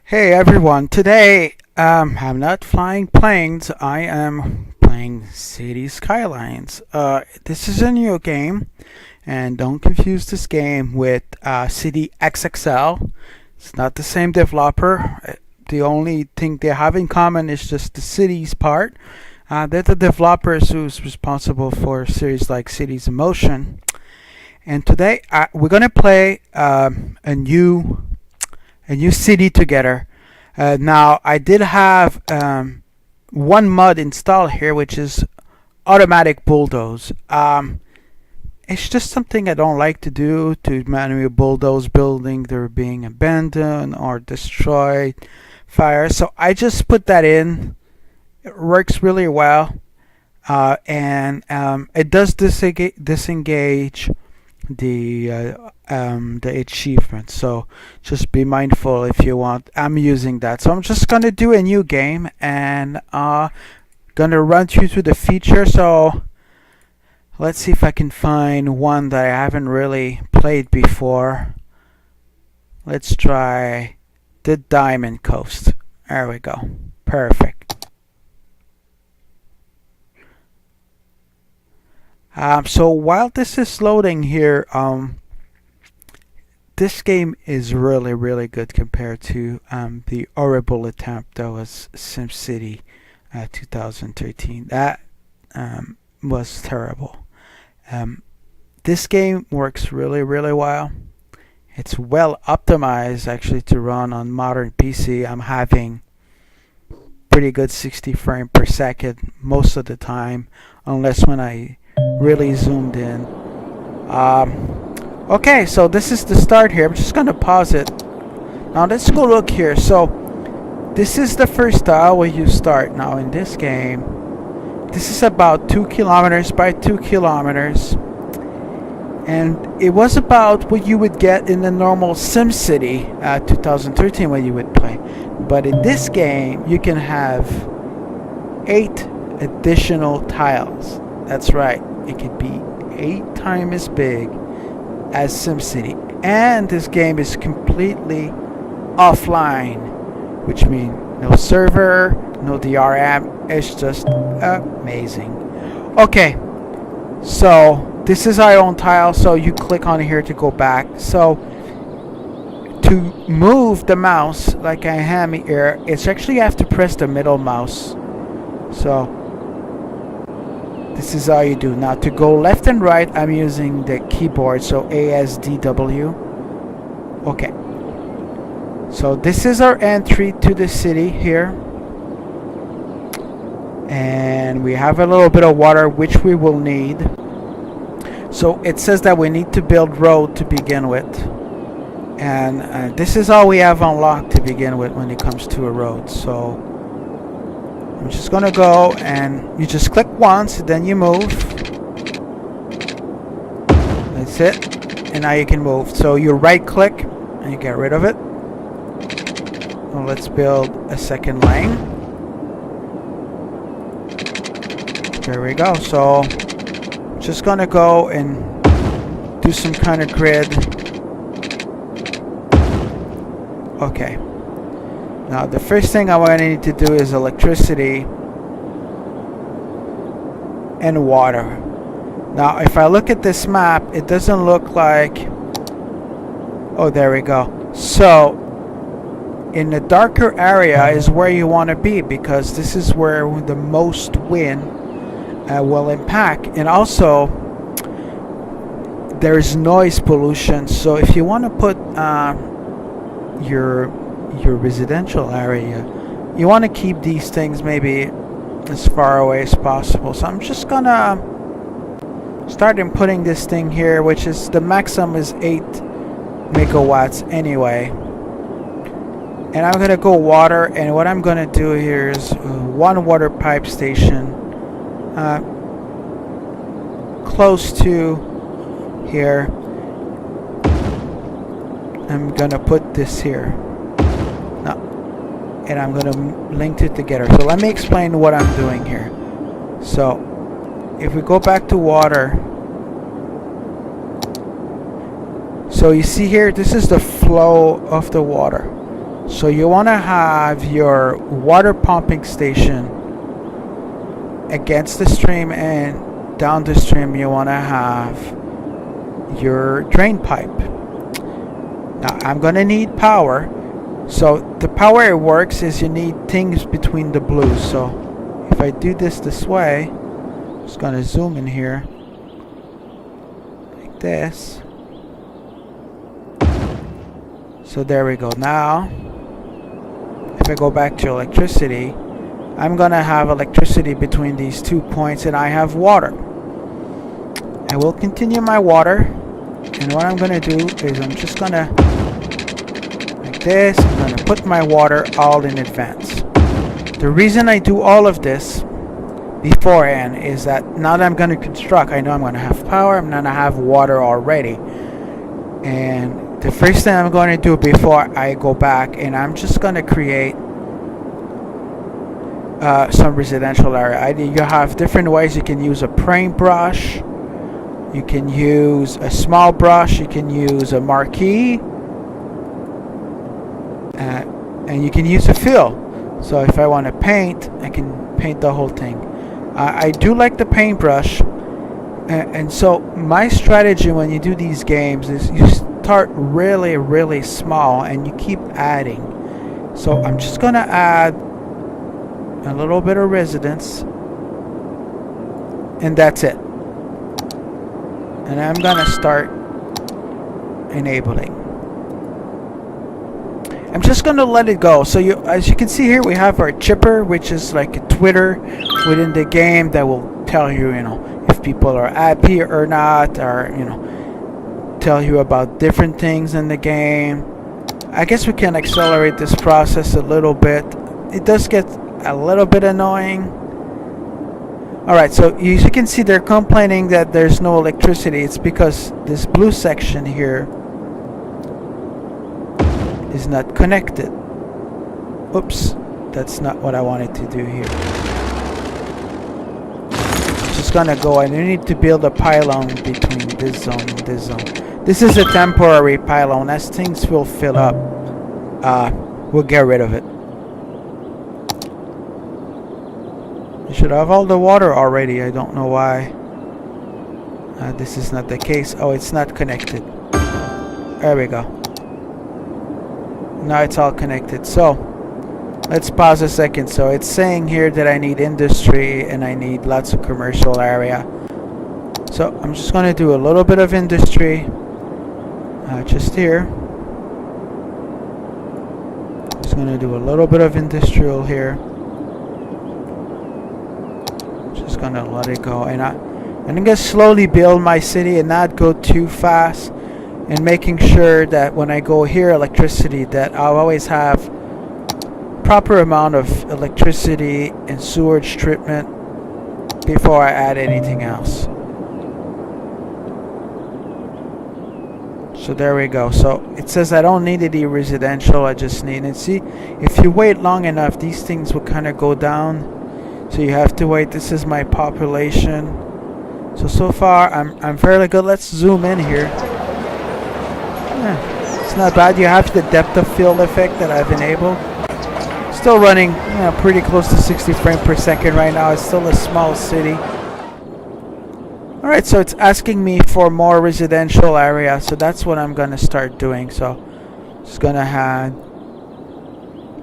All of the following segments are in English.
Hey everyone, today I'm not flying planes, I am playing City Skylines. This is a new game, and don't confuse this game with City XXL. It's not the same developer. The only thing they have in common is just the cities part. They're the developers who's responsible for series like Cities in Motion. And today we're gonna play a new city together. Now I did have one mod installed here, which is automatic bulldoze. It's just something I don't like to do, to manually bulldoze buildings that are being abandoned or destroyed, fire. So I just put that in. It works really well, and it does disengage the achievement. So just be mindful if you want. I'm using that, so I'm just gonna do a new game and gonna run through the feature. So let's see if I can find one that I haven't really played before. Let's try the Diamond Coast. There we go. Perfect. So while this is loading here, this game is really good compared to the horrible attempt that was SimCity 2013. That was terrible. This game works really well. It's well optimized actually to run on modern PC. I'm having pretty good 60 frame per second most of the time, unless when I really zoomed in. Okay, so this is the start here. I'm just gonna pause it. Now let's go look here. So this is the first tile where you start. Now in this game, this is about 2 kilometers by 2 kilometers, and it was about what you would get in the normal SimCity 2013 when you would play. But in this game, you can have 8 additional tiles. That's right, it could be 8 times as big as SimCity. And this game is completely offline, which means no server, no DRM. It's just amazing. Okay, so this is our own tile, so you click on here to go back. So to move the mouse like I am here, it's actually you have to press the middle mouse. So this is how you do. Now to go left and right, I'm using the keyboard, so ASDW. Okay. So this is our entry to the city here. And we have a little bit of water, which we will need. So it says that we need to build road to begin with. And this is all we have unlocked to begin with when it comes to a road. So I'm just gonna go, and you just click once, then you move. That's it. And now you can move. So you right click and you get rid of it. Well, let's build a second lane. There we go. So just gonna go and do some kind of grid. Okay. Now the first thing I want to need to do is electricity and water. Now if I look at this map, it doesn't look like... Oh, there we go. So in the darker area is where you want to be, because this is where the most wind will impact. And also there is noise pollution, so if you want to put your residential area, you want to keep these things maybe as far away as possible. So I'm just gonna start inputting this thing here, which is the maximum is 8 megawatts anyway. And I'm gonna go water, and what I'm gonna do here is one water pipe station close to here. I'm gonna put this here. And I'm going to link it together. So let me explain what I'm doing here. So if we go back to water, so you see here, this is the flow of the water. So you want to have your water pumping station against the stream, and down the stream you want to have your drain pipe. Now I'm gonna need power. So the power it works is you need things between the blues. So if I do this way, I'm just gonna zoom in here like this. So there we go. Now if I go back to electricity, I'm gonna have electricity between these 2 points, and I have water. I will continue my water, and what I'm gonna do is I'm just gonna like this. I'm gonna put my water all in advance. The reason I do all of this beforehand is that now that I'm gonna construct, I know I'm gonna have power, I'm gonna have water already, and the first thing I'm going to do before I go back, and I'm just going to create some residential area. You have different ways. You can use a paintbrush, you can use a small brush, you can use a marquee, and you can use a fill. So if I want to paint, I can paint the whole thing. I do like the paintbrush, and so my strategy when you do these games is you start really small and you keep adding. So I'm just gonna add a little bit of residence, and that's it. And I'm gonna start enabling. I'm just gonna let it go. So as you can see here, we have our chipper, which is like a Twitter within the game that will tell you, if people are happy or not, or tell you about different things in the game. I guess we can accelerate this process a little bit. It does get a little bit annoying. Alright, so as you can see, they're complaining that there's no electricity. It's because this blue section here is not connected. Oops, that's not what I wanted to do here. Just gonna go, and you need to build a pylon between this zone and this zone. This is a temporary pylon. As things will fill up, we'll get rid of it. You should have all the water already. I don't know why this is not the case. Oh, it's not connected. There we go. Now it's all connected. So let's pause a second. So it's saying here that I need industry and I need lots of commercial area. So I'm just going to do a little bit of industry. Just here. Just going to do a little bit of industrial here. Just going to let it go, and I'm going to slowly build my city and not go too fast, and making sure that when I go here electricity, that I'll always have proper amount of electricity and sewage treatment before I add anything else. So there we go. So it says I don't need any residential, I just need it. See, if you wait long enough, these things will kind of go down. So you have to wait. This is my population. So far I'm fairly good. Let's zoom in here. It's not bad. You have the depth of field effect that I've enabled. Still running pretty close to 60 frames per second right now. It's still a small city. Alright, so it's asking me for more residential area, so that's what I'm gonna start doing. So just gonna add,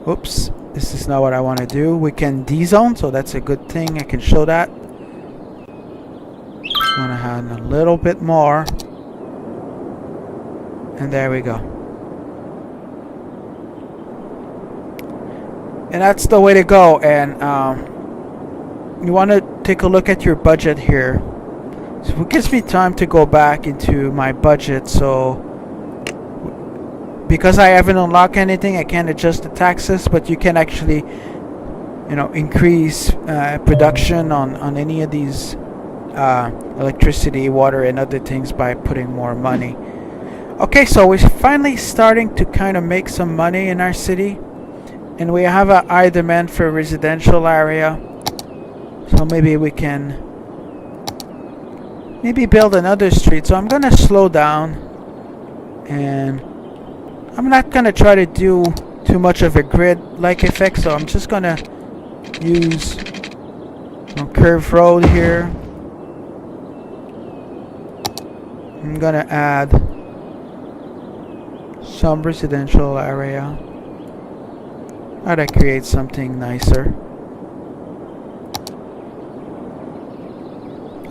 oops, this is not what I want to do. We can D-zone, so that's a good thing. I can show that. I'm gonna add a little bit more, and there we go. And that's the way to go. And you want to take a look at your budget here. So it gives me time to go back into my budget. So because I haven't unlocked anything, I can't adjust the taxes, but you can actually increase production on any of these electricity, water, and other things by putting more money. Okay, so we're finally starting to kind of make some money in our city, and we have a high demand for a residential area. So maybe we can build another street. So I'm gonna slow down, and I'm not gonna try to do too much of a grid-like effect, so I'm just gonna use a curved road here. I'm gonna add some residential area. Try to create something nicer.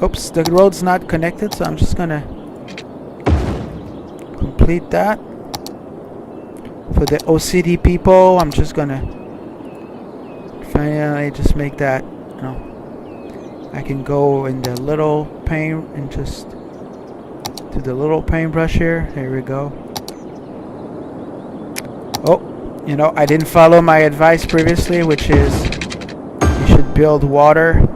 Oops, the road's not connected, so I'm just gonna complete that. For the OCD people, I'm just gonna finally just make that, you know, I can go in the little paint and just do the little paintbrush here. There we go. Oh, you know, I didn't follow my advice previously, which is you should build water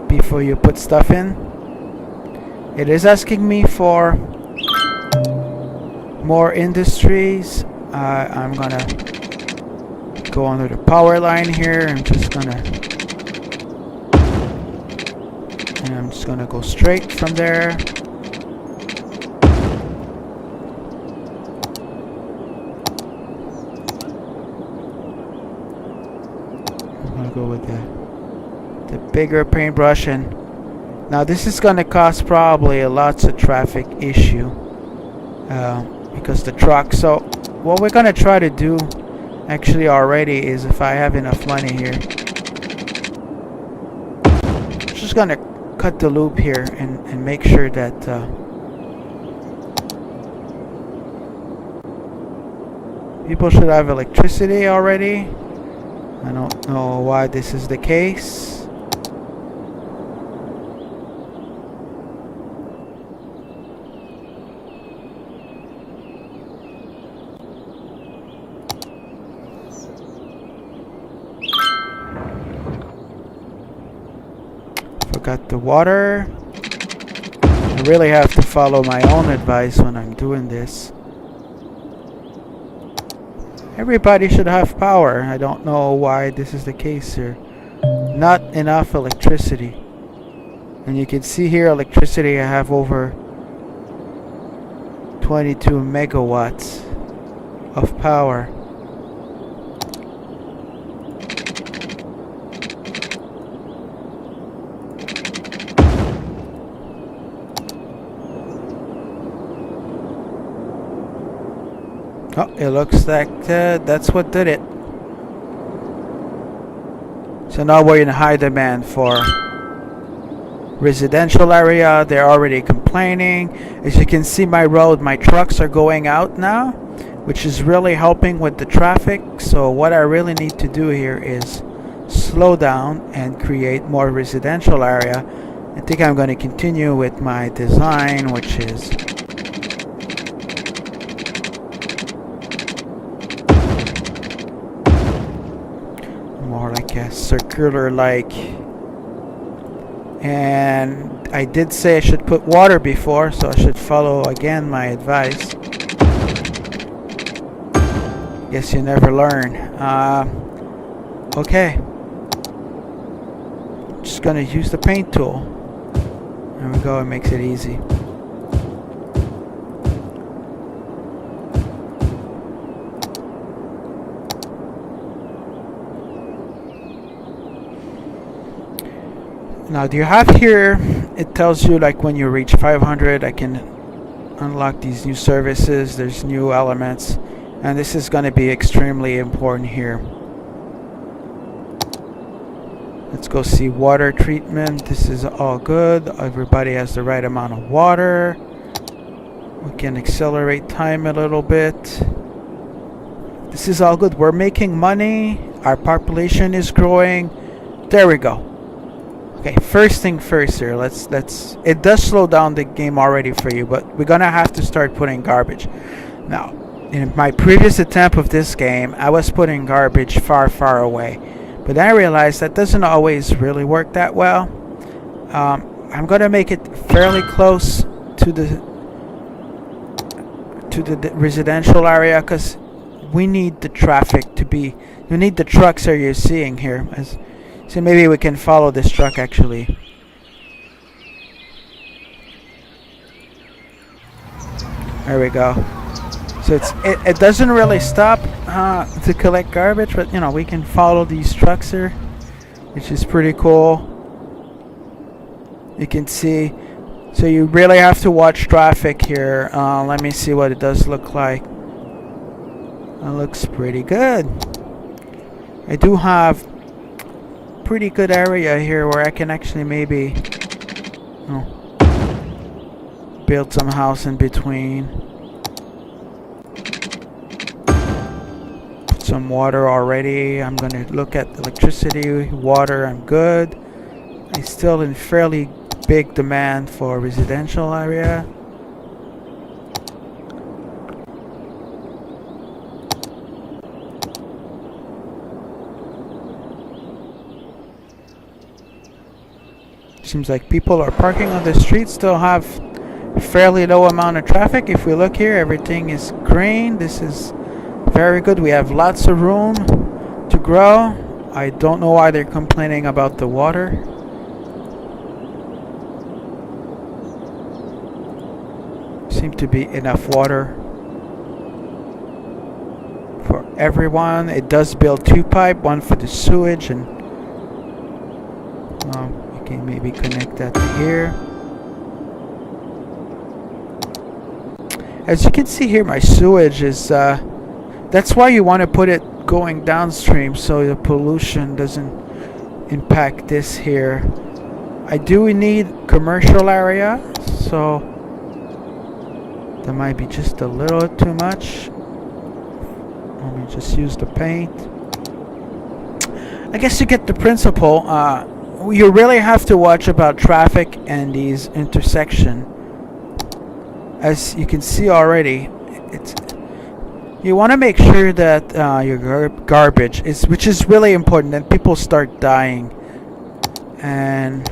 before you put stuff in. It is asking me for more industries. I'm gonna go under the power line here. I'm just gonna go straight from there. I'm gonna go with the bigger paintbrush, and now this is gonna cause probably lots of traffic issue because the truck. So what we're gonna try to do actually already is, if I have enough money here, just gonna cut the loop here and make sure that people should have electricity already. I don't know why this is the case. Forgot the water. I really have to follow my own advice when I'm doing this. Everybody should have power. I don't know why this is the case here. Not enough electricity. And you can see here, electricity, I have over 22 megawatts of power. Oh, it looks like that's what did it. So now we're in high demand for residential area. They're already complaining. As you can see, my road, my trucks are going out now, which is really helping with the traffic. So what I really need to do here is slow down and create more residential area. I think I'm going to continue with my design, which is more like a circular like. And I did say I should put water before, so I should follow again my advice. Guess you never learn. Okay, just gonna use the paint tool. There we go. It makes it easy. Now, do you have here, it tells you like when you reach 500, I can unlock these new services. There's new elements, and this is going to be extremely important here. Let's go see water treatment. This is all good. Everybody has the right amount of water. We can accelerate time a little bit. This is all good. We're making money. Our population is growing. There we go. Okay, first thing first here. Let's it does slow down the game already for you, but we're gonna have to start putting garbage. Now, in my previous attempt of this game, I was putting garbage far away, but then I realized that doesn't always really work that well. I'm gonna make it fairly close to the residential area, because we need the traffic to be. We need the trucks that you're seeing here. So maybe we can follow this truck actually. There we go. So it doesn't really stop to collect garbage, but you know, we can follow these trucks here, which is pretty cool. You can see, so you really have to watch traffic here. Let me see what it does look like. It looks pretty good. I do have pretty good area here where I can actually maybe build some house in between. Put some water already. I'm gonna look at electricity, water. I'm good. I still in fairly big demand for residential area. Seems like people are parking on the street. Still have fairly low amount of traffic. If we look here, everything is green. This is very good. We have lots of room to grow. I don't know why they're complaining about the water. Seem to be enough water for everyone. It does build 2 pipe, one for the sewage, and you can maybe connect that to here. As you can see here, my sewage is that's why you want to put it going downstream so the pollution doesn't impact this here. I do need commercial area, so that might be just a little too much. Let me just use the paint. I guess you get the principle. You really have to watch about traffic and these intersection. As you can see already, you want to make sure that your garbage is, which is really important, that people start dying. And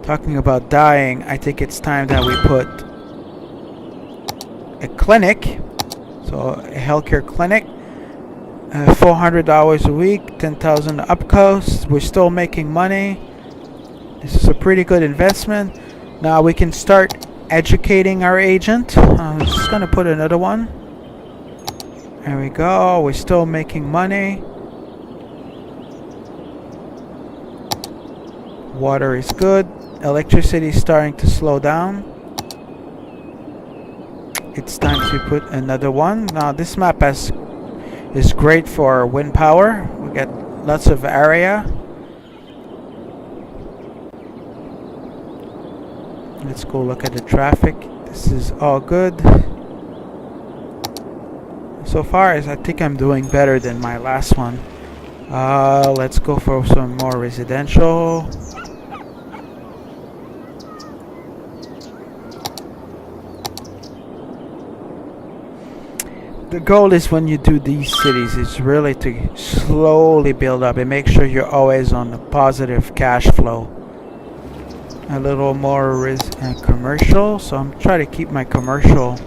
talking about dying, I think it's time that we put a clinic, so a healthcare clinic, $400 a week, 10,000 up coast. We're still making money. This is a pretty good investment. Now we can start educating our agent. I'm just gonna put another one. There we go. We're still making money. Water is good. Electricity is starting to slow down. It's time to put another one. Now this map is great for wind power. We get lots of area. Let's go look at the traffic. This is all good. So far as I think I'm doing better than my last one. Let's go for some more residential. The goal is when you do these cities is really to slowly build up and make sure you're always on a positive cash flow. A little more commercial, so I'm trying to keep my commercial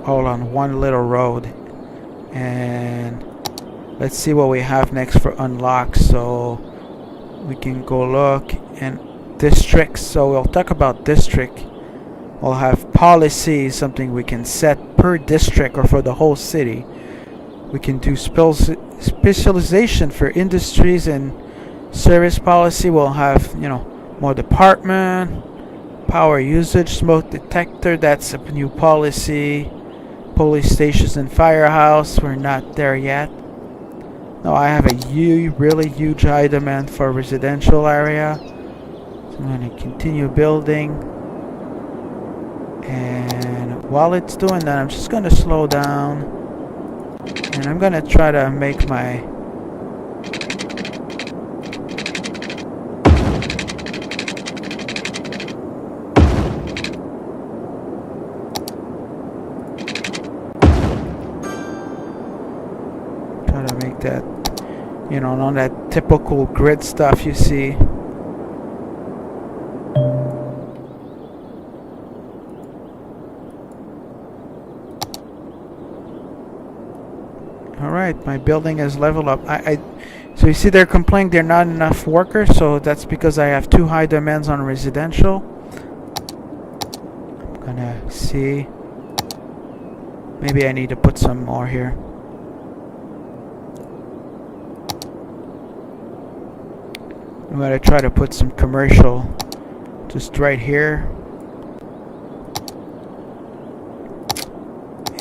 all on one little road. And let's see what we have next for unlock, so we can go look. And districts, so we'll talk about district. We'll have policies, something we can set per district or for the whole city. We can do specialization for industries and service policy. We'll have, more department, power usage, smoke detector. That's a new policy. Police stations and firehouse. We're not there yet. No, I have a really huge high demand for residential area. So I'm going to continue building. And while it's doing that, I'm just going to slow down. And I'm going to try to make my that, not that typical grid stuff you see. Alright, my building is leveled up. So you see they're complaining there are not enough workers, so that's because I have too high demands on residential. I'm gonna see. Maybe I need to put some more here. I'm gonna try to put some commercial just right here.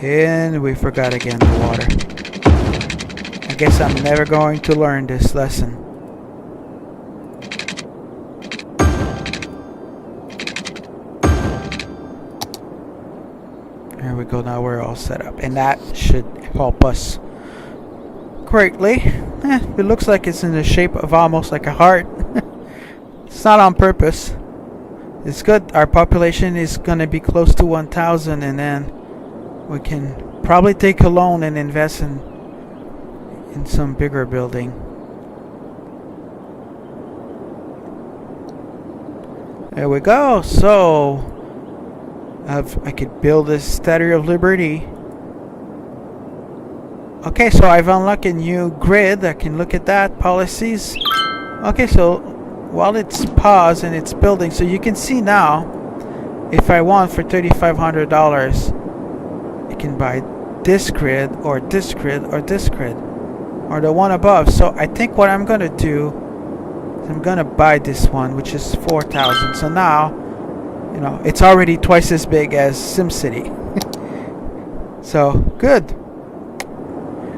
And we forgot again the water. I guess I'm never going to learn this lesson. There we go, now we're all set up. And that should help us greatly. It looks like it's in the shape of almost like a heart. It's not on purpose. It's good. Our population is going to be close to 1,000, and then we can probably take a loan and invest in some bigger building. There we go. So I could build this Statue of Liberty. Okay, so I've unlocked a new grid. I can look at that. Policies. Okay, so while it's paused and it's building, so you can see now, if I want for $3,500, I can buy this grid, or this grid, or this grid, or the one above. So I think what I'm gonna do is I'm gonna buy this one, which is 4,000. So now, you know, it's already twice as big as SimCity. So good.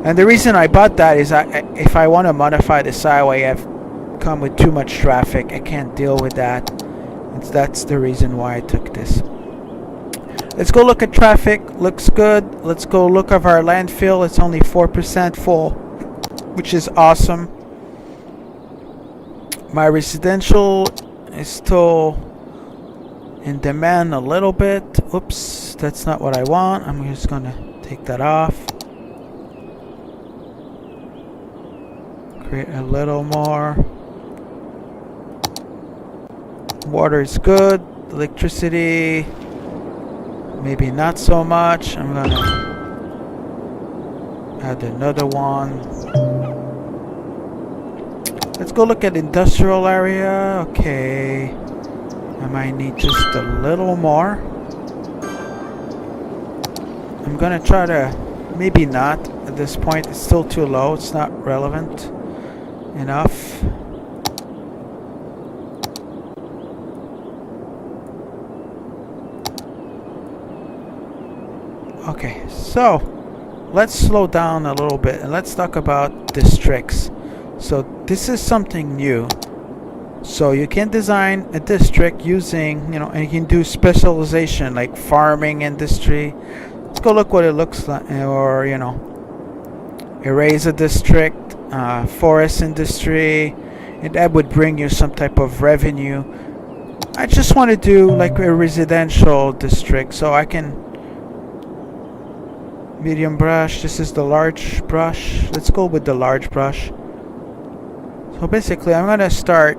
And the reason I bought that is if I want to modify the highway, I've come with too much traffic. I can't deal with that. That's the reason why I took this. Let's go look at traffic. Looks good. Let's go look at our landfill. It's only 4% full, which is awesome. My residential is still in demand a little bit. Oops, that's not what I want. I'm just gonna take that off. Create a little more. Water is good. Electricity, maybe not so much. I'm gonna add another one. Let's go look at industrial area. Okay, I might need just a little more. I'm gonna try to, maybe not at this point. It's still too low. It's not relevant enough. Okay, so let's slow down a little bit and let's talk about districts. So this is something new. So you can design a district using, you know, and you can do specialization like farming industry. Let's go look what it looks like, or, you know, erase a district, forest industry, and that would bring you some type of revenue. I just want to do like a residential district, so I can medium brush. This is the large brush. Let's go with the large brush. So basically I'm gonna start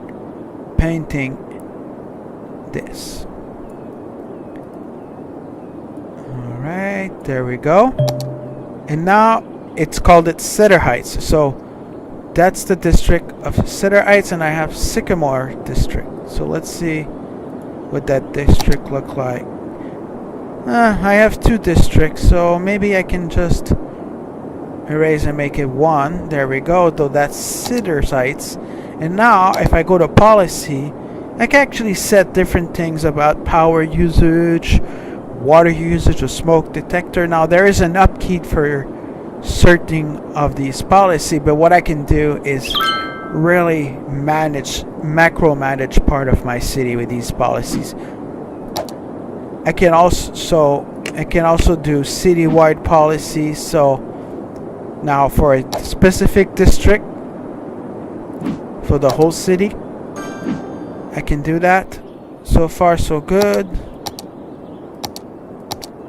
painting this. Alright, there we go. And now it's called Cedar Heights. So that's the district of Cedar Heights, and I have Sycamore district. So let's see what that district look like. I have two districts, so maybe I can just erase and make it one. There we go. Though that's Cedar Heights. And now if I go to policy, I can actually set different things about power usage, water usage, or smoke detector. Now there is an upkeep for certain of these policy, but what I can do is really macro manage part of my city with these policies. I can also do citywide policies. So now for a specific district, for the whole city, I can do that. So far so good.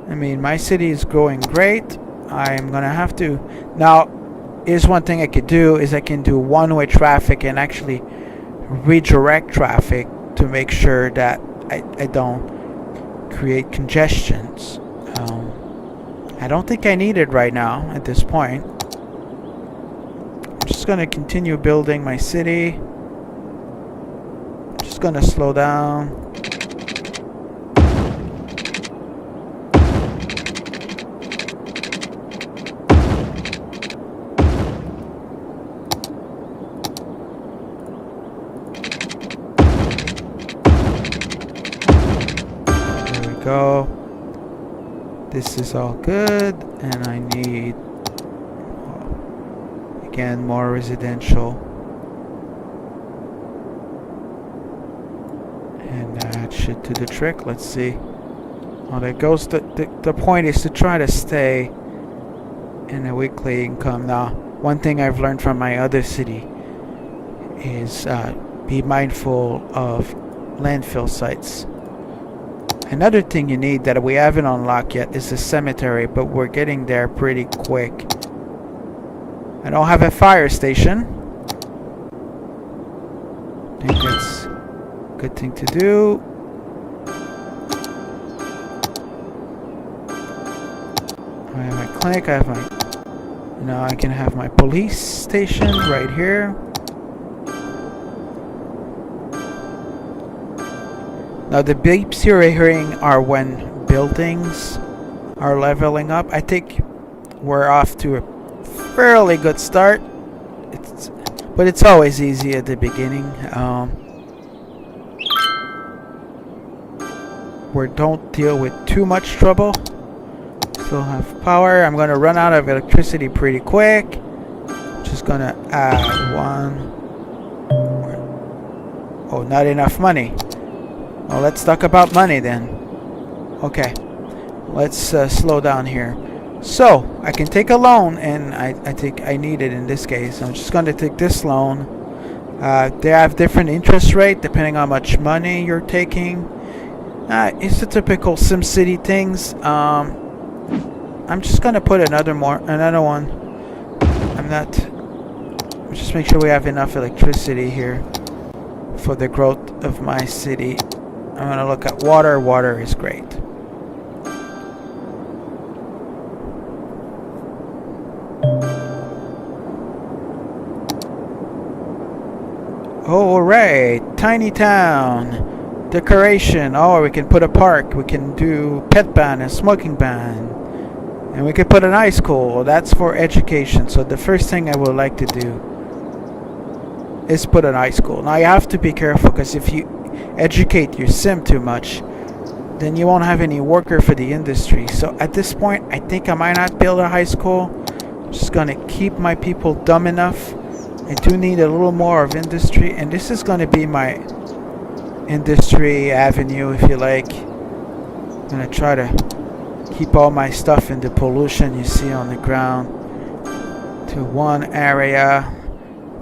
I mean, my city is growing great. I'm gonna have to now. Here's one thing I could do is I can do one-way traffic and actually redirect traffic to make sure that I don't create congestions. I don't think I need it right now at this point. I'm just gonna continue building my city. I'm just gonna slow down. go. This is all good, and I need, again, more residential. And that should do the trick. Let's see. Oh, there goes the point is to try to stay in a weekly income. Now, one thing I've learned from my other city is be mindful of landfill sites. Another thing you need that we haven't unlocked yet is the cemetery, but we're getting there pretty quick. I don't have a fire station. I think that's a good thing to do. I have my clinic, I have my... Now I can have my police station right here. Now the beeps you're hearing are when buildings are leveling up. I think we're off to a fairly good start. But it's always easy at the beginning. We don't deal with too much trouble. Still have power. I'm going to run out of electricity pretty quick. Just going to add one. Oh, not enough money. Well, let's talk about money then. Okay, let's slow down here. So, I can take a loan, and I think I need it in this case. I'm just going to take this loan. They have different interest rate depending on how much money you're taking. It's the typical SimCity things. I'm just going to put another one. Just make sure we have enough electricity here for the growth of my city. I'm going to look at water. Water is great. Oh, alright. Tiny town. Decoration. Oh, we can put a park. We can do pet ban and smoking ban. And we can put an high school. That's for education. So the first thing I would like to do is put an high school. Now you have to be careful, because if you educate your sim too much, then you won't have any worker for the industry. So at this point, I think I might not build a high school. I'm just gonna keep my people dumb enough. I do need a little more of industry, and this is gonna be my industry avenue, if you like. I'm gonna try to keep all my stuff in the pollution you see on the ground to one area.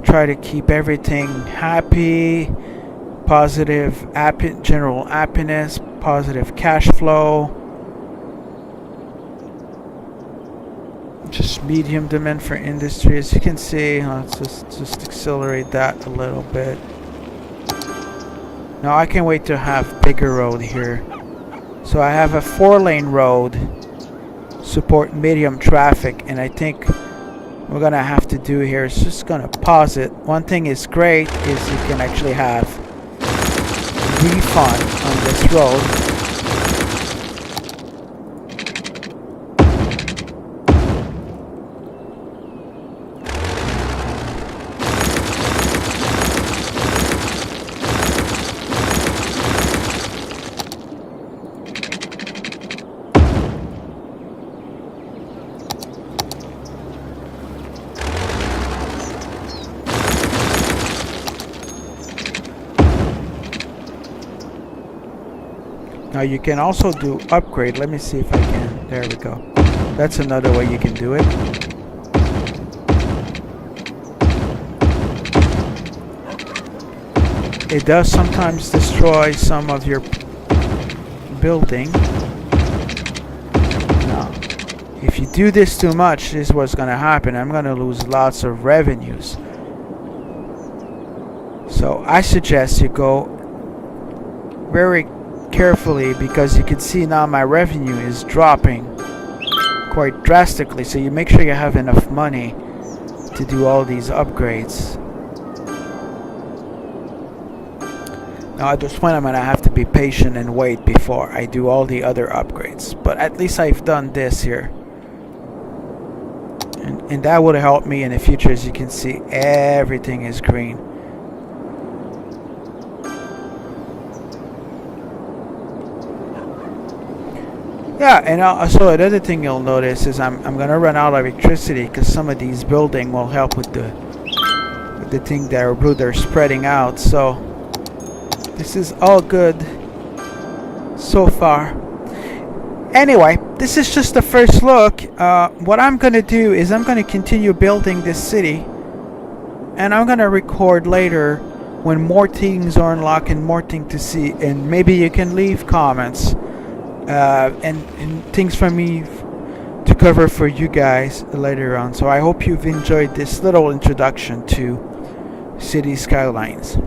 Try to keep everything happy. Positive general happiness, positive cash flow. Just medium demand for industry, as you can see. Let's just accelerate that a little bit. Now I can wait to have bigger road here. So I have a 4-lane road, support medium traffic, and I think we're gonna have to do here is just gonna pause it. One thing is great is you can actually have refund on this road. Now you can also do upgrade. Let me see if I can. There we go. That's another way you can do it. It does sometimes destroy some of your building. Now, if you do this too much, this is what's going to happen. I'm going to lose lots of revenues. So I suggest you go very carefully, because you can see now my revenue is dropping quite drastically. So you make sure you have enough money to do all these upgrades. Now at this point I'm gonna have to be patient and wait before I do all the other upgrades, but at least I've done this here, and that would help me in the future. As you can see, everything is green. Yeah, and also another thing you'll notice is I'm gonna run out of electricity because some of these building will help with the thing that are blue. They're spreading out, so this is all good so far. Anyway, this is just the first look. What I'm gonna do is I'm gonna continue building this city, and I'm gonna record later when more things are unlocked and more things to see, and maybe you can leave comments and things for me to cover for you guys later on. So I hope you've enjoyed this little introduction to City Skylines.